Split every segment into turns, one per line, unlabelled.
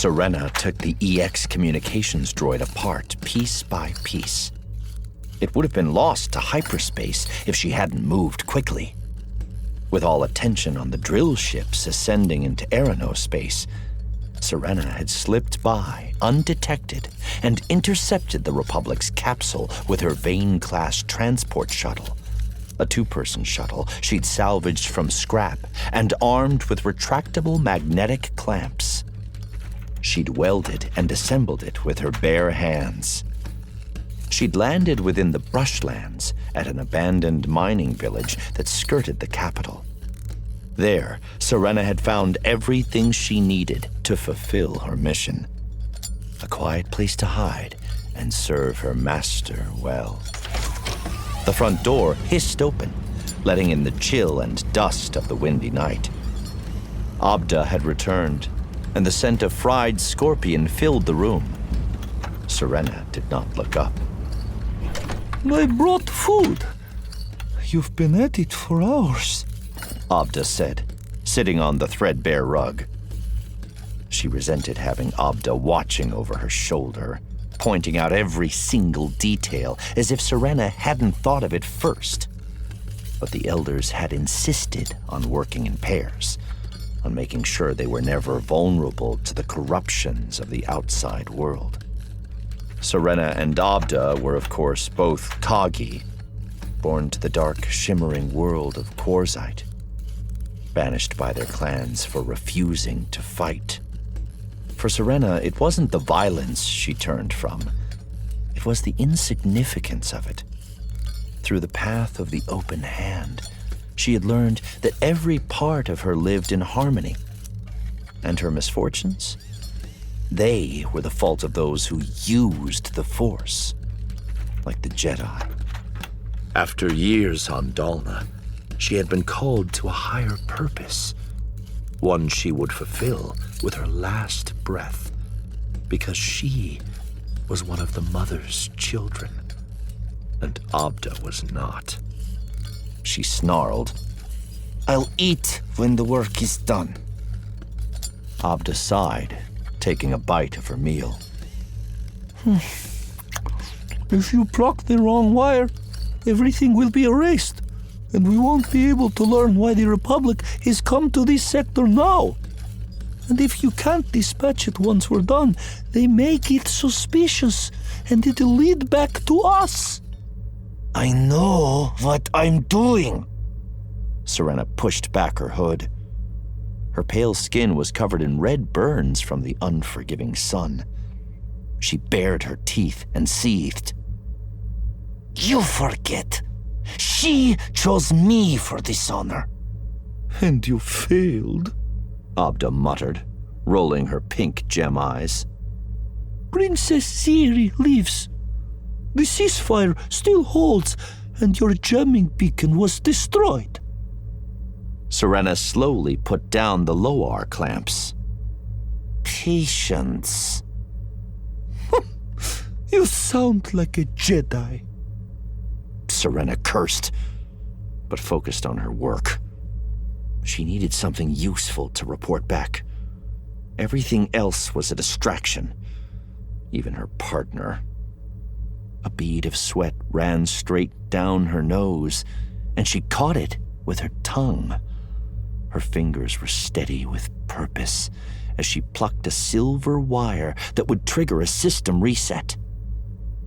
Serena took the EX communications droid apart piece by piece. It would have been lost to hyperspace if she hadn't moved quickly. With all attention on the drill ships ascending into aeronospace, Serena had slipped by undetected and intercepted the Republic's capsule with her Vane-class transport shuttle, a two-person shuttle she'd salvaged from scrap and armed with retractable magnetic clamps. She'd welded and assembled it with her bare hands. She'd landed within the brushlands at an abandoned mining village that skirted the capital. There, Serena had found everything she needed to fulfill her mission. A quiet place to hide and serve her master well. The front door hissed open, letting in the chill and dust of the windy night. Abda had returned, and the scent of fried scorpion filled the room. Serena did not look up.
I brought food. You've been at it for hours,
Abda said, sitting on the threadbare rug. She resented having Abda watching over her shoulder, pointing out every single detail as if Serena hadn't thought of it first. But the elders had insisted on working in pairs, on making sure they were never vulnerable to the corruptions of the outside world. Serena and Abda were, of course, both Kagi, born to the dark, shimmering world of Quarzite, banished by their clans for refusing to fight. For Serena, it wasn't the violence she turned from. It was the insignificance of it. Through the path of the open hand, she had learned that every part of her lived in harmony. And her misfortunes? They were the fault of those who used the Force, like the Jedi. After years on Dalna, she had been called to a higher purpose, one she would fulfill with her last breath, because she was one of the Mother's children, and Abda was not. She snarled, "I'll eat when the work is done." Abda sighed, taking a bite of her meal.
If you proc the wrong wire, everything will be erased, and we won't be able to learn why the Republic has come to this sector now. And if you can't dispatch it once we're done, they may get suspicious, and it'll lead back to us.
I know what I'm doing. Serena pushed back her hood. Her pale skin was covered in red burns from the unforgiving sun. She bared her teeth and seethed. You forget. She chose me for this honor.
And you failed,
Abda muttered, rolling her pink gem eyes.
Princess Ziri lives. The ceasefire still holds, and your jamming beacon was destroyed.
Serena slowly put down the Loar clamps. Patience.
You sound like a Jedi.
Serena cursed, but focused on her work. She needed something useful to report back. Everything else was a distraction, even her partner. A bead of sweat ran straight down her nose, and she caught it with her tongue. Her fingers were steady with purpose as she plucked a silver wire that would trigger a system reset.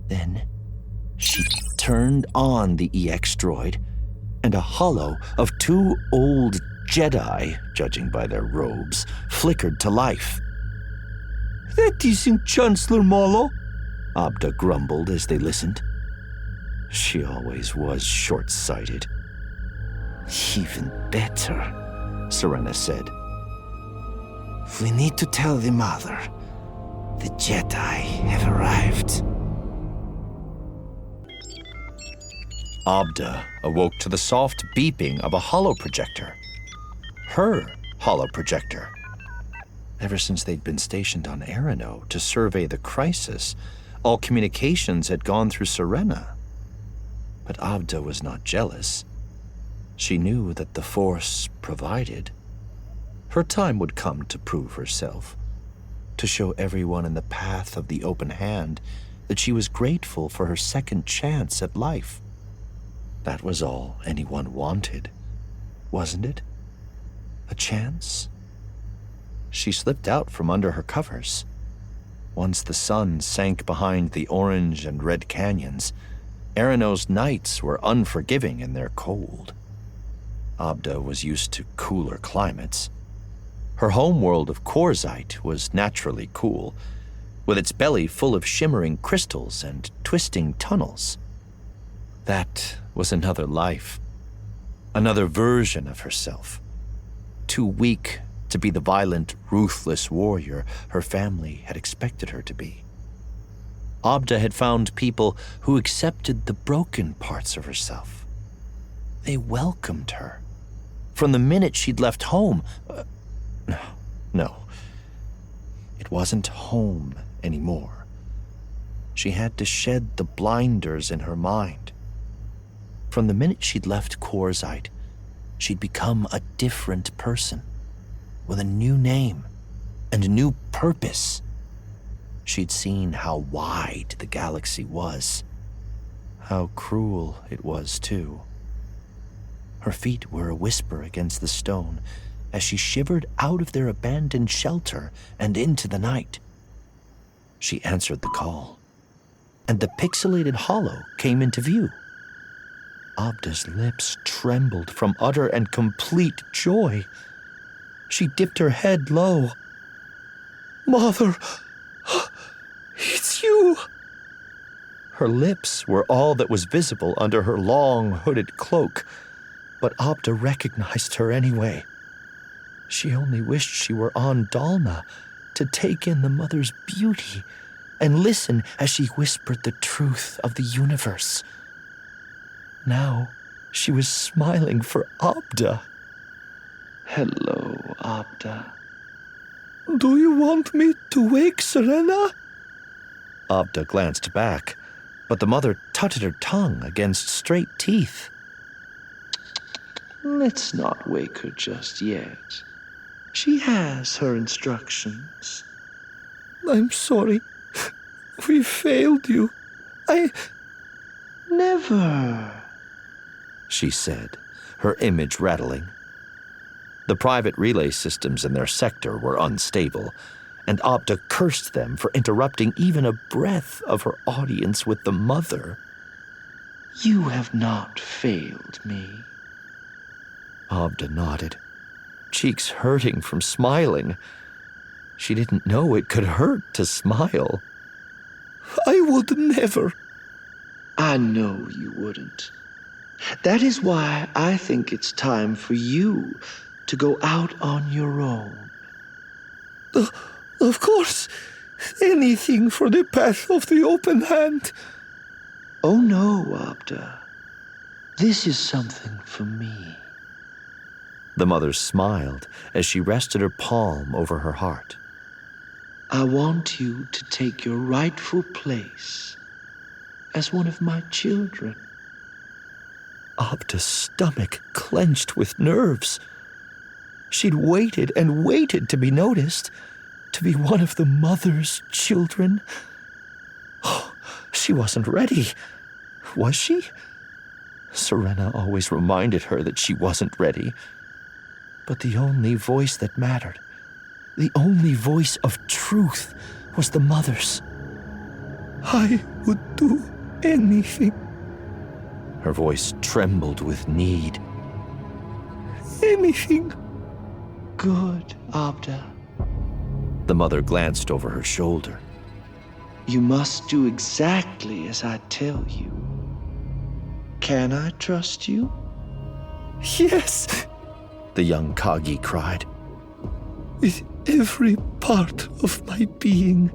Then she turned on the EX droid, and a hollow of two old Jedi, judging by their robes, flickered to life.
That isn't Chancellor Molo,
Abda grumbled as they listened. She always was short-sighted. Even better, Serena said. We need to tell the Mother. The Jedi have arrived. Abda awoke to the soft beeping of a holoprojector. Her holoprojector. Ever since they'd been stationed on Erina to survey the crisis, all communications had gone through Serena. But Abda was not jealous. She knew that the Force provided. Her time would come to prove herself, to show everyone in the path of the open hand that she was grateful for her second chance at life. That was all anyone wanted, wasn't it? A chance? She slipped out from under her covers. Once the sun sank behind the orange and red canyons, Erina's nights were unforgiving in their cold. Abda was used to cooler climates. Her homeworld of Quarzite was naturally cool, with its belly full of shimmering crystals and twisting tunnels. That was another life, another version of herself, too weak to be the violent, ruthless warrior her family had expected her to be. Abda had found people who accepted the broken parts of herself. They welcomed her. From the minute she'd left home, no, it wasn't home anymore. She had to shed the blinders in her mind. From the minute she'd left Quarzite, she'd become a different person, with a new name and a new purpose. She'd seen how wide the galaxy was, how cruel it was, too. Her feet were a whisper against the stone as she shivered out of their abandoned shelter and into the night. She answered the call, and the pixelated hollow came into view. Abda's lips trembled from utter and complete joy. She dipped her head low. "Mother, it's you!" Her lips were all that was visible under her long hooded cloak, but Abda recognized her anyway. She only wished she were on Dalna to take in the mother's beauty and listen as she whispered the truth of the universe. Now she was smiling for Abda.
"Hello, Abda. Do you want me to wake Serena?"
Abda glanced back, but the mother tutted her tongue against straight teeth.
"Let's not wake her just yet. She has her instructions." "I'm sorry. We failed you. Never,"
she said, her image rattling. The private relay systems in their sector were unstable, and Abda cursed them for interrupting even a breath of her audience with the mother.
"You have not failed me."
Abda nodded, cheeks hurting from smiling. She didn't know it could hurt to smile.
"I would never." "I know you wouldn't. That is why I think it's time for you to go out on your own." "Of course. Anything for the path of the open hand." "Oh no, Abda. This is something for me."
The mother smiled as she rested her palm over her heart.
"I want you to take your rightful place as one of my children."
Abda's stomach clenched with nerves. She'd waited and waited to be noticed, to be one of the mother's children. Oh, she wasn't ready. Was she? Serena always reminded her that she wasn't ready. But the only voice that mattered, the only voice of truth, was the mother's. "I would do anything." Her voice trembled with need.
"Anything." "Good, Abda."
The mother glanced over her shoulder.
"You must do exactly as I tell you. Can I trust you?" "Yes,"
the young Kagi cried.
"With every part of my being."